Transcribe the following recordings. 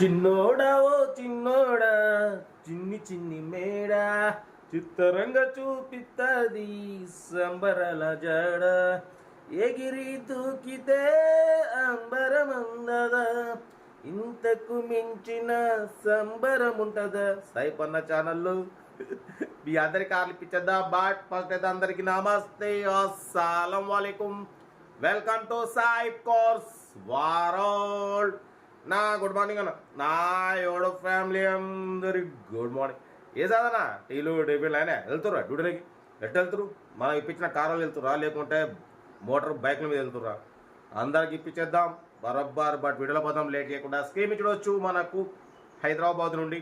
చిన్నోడా ఓ చిన్నోడా చిన్ని చిన్ని మేడ చిత్తరంగా చూపిత్తది సంబరాల జడ ఎగిరి దూకితే అంబరమందదా ఇంతకు మించిన సంబరం ఉంటుందా సైపన్న ఛానల్లో మీ అందరికి ఆర్లిపించద్దా బాట్ ఫస్ట్ అయితే అందరికి నమస్తే అస్సలం వాలేకుం వెల్కమ్ టు సాయి కోర్స్ వారోల్ నా గుడ్ మార్నింగ్ అన్న నా ఎవడో ఫ్యామిలీ అందరికి గుడ్ మార్నింగ్ ఏ సాదనా టీలు డేబీలు అయినా వెళ్తుర్రా డ్యూటీలకి ఎట్టు వెళ్తురు మనం ఇప్పించిన కార్లు వెళ్తురా లేకుంటే మోటార్ బైక్ల మీద వెళ్తురా అందరికి ఇప్పించేద్దాం బరబ్బార్ బట్ వీడియోలో పోదాం లేట్ చేయకుండా స్కీమ్ చూడవచ్చు మనకు హైదరాబాద్ నుండి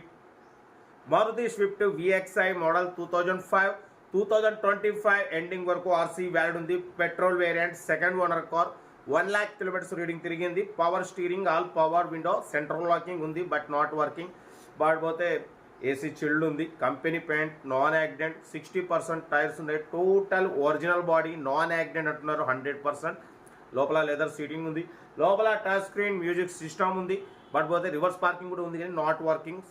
Maruti Swift VXI model 2025 ending వరకు ఆర్సీ వ్యాలిడ్ ఉంది. Petrol variant second owner car 1 lakh kilometres reading తిరిగింది. Power steering all power window central locking ఉంది బట్ నాట్ వర్కింగ్. పోతే ఏసీ చిల్డ్ ఉంది. Company paint non accident 60% tyres ఉన్నాయి. Total original body non accident అంటున్నారు 100%. లోపల leather seating ఉంది. లోపల touch screen music system ఉంది పోతే రివర్స్ పార్కింగ్ కూడా ఉంది కానీ నాట్ వర్కింగ్.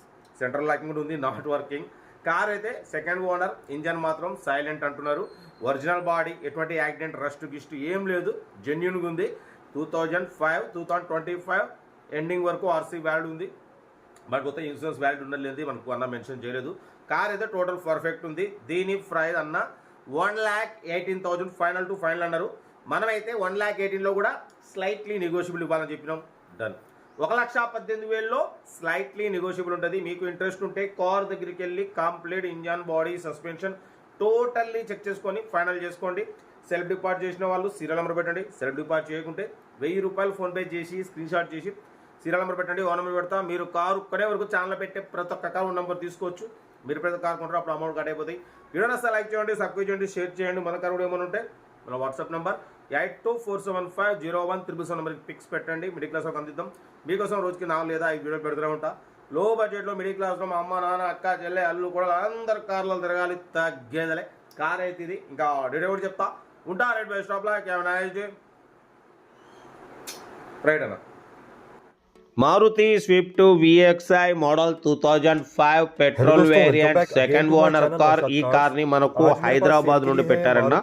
సెంట్రల్ లాకింగ్ కూడా ఉంది నాట్ వర్కింగ్. కార్ అయితే సెకండ్ ఓనర్. ఇంజన్ మాత్రం సైలెంట్ అంటున్నారు. ఒరిజినల్ బాడీ ఎటువంటి యాక్సిడెంట్ రస్ట్ గిస్ట్ ఏం లేదు జెన్యున్గా ఉంది. 2025 ఎండింగ్ వరకు ఆర్సీ వ్యాలిడ్ ఉంది పోతే ఇన్సూరెన్స్ వ్యాలిడ్ ఉండలేదు మనకు అన్న మెన్షన్ చేయలేదు. కార్ అయితే టోటల్ పర్ఫెక్ట్ ఉంది. దీని ప్రైస్ అన్న 1,18,000 ఫైనల్ టు ఫైనల్ అన్నారు. మనమైతే 1,18,000లో కూడా స్లైట్లీ నెగోషియబుల్ ఇవ్వాలని చెప్పినాం. డన్. 1,18,000లో స్లైట్లీ నెగోషియబుల్ ఉంటుంది. మీకు ఇంట్రెస్ట్ ఉంటే కార్ దగ్గరికి వెళ్ళి complete engine body suspension totally check చేసుకొని ఫైనల్ చేసుకోండి. సెల్ఫ్ డిపాజిట్ చేసిన వాళ్ళు సీరియల్ నెంబర్ పెట్టండి. సెల్ఫ్ డిపాజిట్ చేయకుంటే 1000 రూపాయలు ఫోన్పే చేసి స్క్రీన్ షాట్ చేసి సీరియల్ నెంబర్ పెట్టండి. ఓ నెంబర్ పెడతా. మీరు కారు కొనే వరకు ఛానల్ పెట్టే ప్రతి ఒక్క కారు నెంబర్ తీసుకోవచ్చు. మీరు ప్రతి కారు కొంటారు అప్పుడు అమౌంట్ కట్ అయిపోతాయి. వీడియో నచ్చితే లైక్ చేయండి, సబ్స్క్రైబ్ చేయండి, షేర్ చేయండి. మన కారు కూడా ఏమైనా ఉంటే మన వాట్సాప్ నెంబర్ 8247501377 నెంబర్కి పిక్స్ పెట్టండి. మిడిల్ క్లాస్ వాళ్ళకి అందిద్దాం. మీకోసం రోజుకి 4 లేదా 5 వీడియోలు పెడుతూనే ఉంటా. లో బడ్జెట్లో మిడిల్ క్లాస్లో మా అమ్మ నాన్న అక్క చెల్లె అల్లు కూడా అందరు కార్లలో తిరగాలి తగ్గేదలే. కార్ అయితే ఇది ఇంకా డీటెయిల్ కూడా చెప్తా ఉంటా. రైట్ బై స్టాప్లో రైట్ అన్న. Maruti Swift VXI model 2005 petrol variant second owner car. ఈ కార్ ని మనకు హైదరాబాద్ నుండి పెట్టారన్న.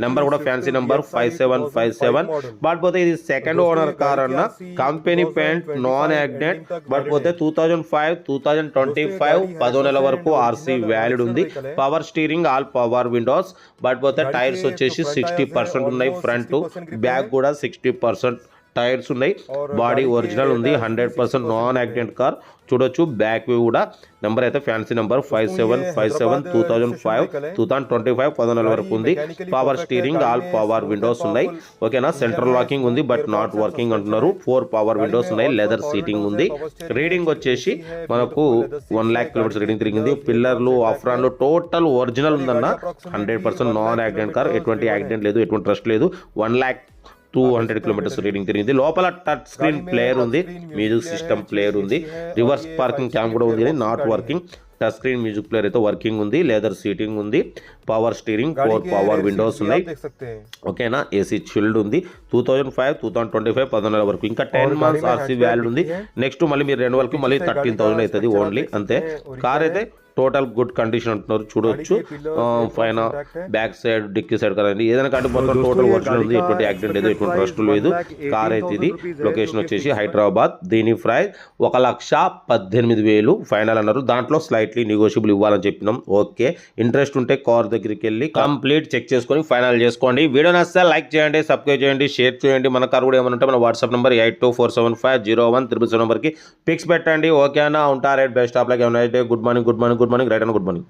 నెంబర్ కూడా ఫ్యాన్సీ నెంబర్ 5757. పోతే ఇది సెకండ్ ఓనర్ కార్ అన్న. కంపెనీ పెయింట్ నాన్ యాక్సిడెంట్ పోతే 2025 10 నెలల వరకు ఆర్సీ వ్యాలిడ్ ఉంది. Power steering all power windows పోతే టైర్స్ వచ్చేసి 60% ఉన్నాయి. ఫ్రంట్ బ్యాక్ కూడా 60% టైర్స్ ఉన్నాయి. బాడీ ఒరిజినల్ ఉంది. 100% నాన్ యాక్సిడెంట్ కార్ చూడొచ్చు. బ్యాక్ వ్యూ కూడా. నెంబర్ అయితే ఫ్యాన్సీ నెంబర్ 5757 2025 10 నెలల వరకు ఉంది. Power steering all power Windows ఉన్నాయి. ఓకేనా. సెంట్రల్ లాకింగ్ ఉంది బట్ నాట్ వర్కింగ్ అంటున్నారు. 4 పవర్ విండోస్ ఉన్నాయి. లెదర్ సీటింగ్ ఉంది. రీడింగ్ వచ్చేసి మనకు 1 lakh కిలోమీటర్స్ రీడింగ్ తిరిగింది. పిల్లర్లు అఫ్రాన్లు టోటల్ ఒరిజినల్ ఉందన్న. 100% నాన్ యాక్సిడెంట్ కార్. ఎటువంటి యాక్సిడెంట్ లేదు, ఎటువంటి ట్రస్ట్ లేదు. 1,200 కిలోమీటర్స్ రీడింగ్ తిరిగింది. లోపల టచ్ స్క్రీన్ ప్లేయర్ ఉంది. మ్యూజిక్ సిస్టమ్ ప్లేయర్ ఉంది. రివర్స్ పార్కింగ్ క్యామ్ కూడా ఉంది not working. Touch screen music player అయితే వర్కింగ్ ఉంది. లెదర్ సీటింగ్ ఉంది. పవర్ స్టీరింగ్ 4 పవర్ విండోస్ ఉన్నాయి. ఓకేనా. ఏసీ చిల్డ్ ఉంది. 2025 10 నెలల వరకు. ఇంకా 10 months ఆర్సీ వ్యాలిడ్ ఉంది. నెక్స్ట్ మళ్ళీ మీరు 2 వరకు మళ్ళీ 13,000 అవుతుంది ఓన్లీ అంతే. కార్ అయితే టోటల్ గుడ్ కండిషన్ అంటున్నారు చూడొచ్చు. పైన బ్యాక్ సైడ్ డిక్కీ సైడ్ కదండి ఏదైనా కంటే మొత్తం టోటల్ ఒరిజినల్ ఉంది. ఎటువంటి యాక్సిడెంట్ లేదు, ఎటువంటి ట్రస్ట్ లేదు. కార్ అయితే ఇది. లొకేషన్ వచ్చేసి హైదరాబాద్. దీని ప్రైస్ 1,18,000 ఫైనల్ అన్నారు. దాంట్లో స్లైట్లీ నెగోషియబుల్ ఇవ్వాలని చెప్పినాం. ఓకే. ఇంట్రెస్ట్ ఉంటే కార్ దగ్గరికి వెళ్ళి కంప్లీట్ చెక్ చేసుకొని ఫైనల్ చేసుకోండి. వీడియో నచ్చితే లైక్ చేయండి, సబ్స్క్రైబ్ చేయండి, షేర్ చేయండి. మన కార్ కూడా ఏమైనా ఉంటే మన వాట్సాప్ నెంబర్ 8247501377 నెంబర్కి పిక్స్ పెట్టండి. ఓకేనా. ఉంటా. Right best of luck. Good morning right అన్న. Good morning.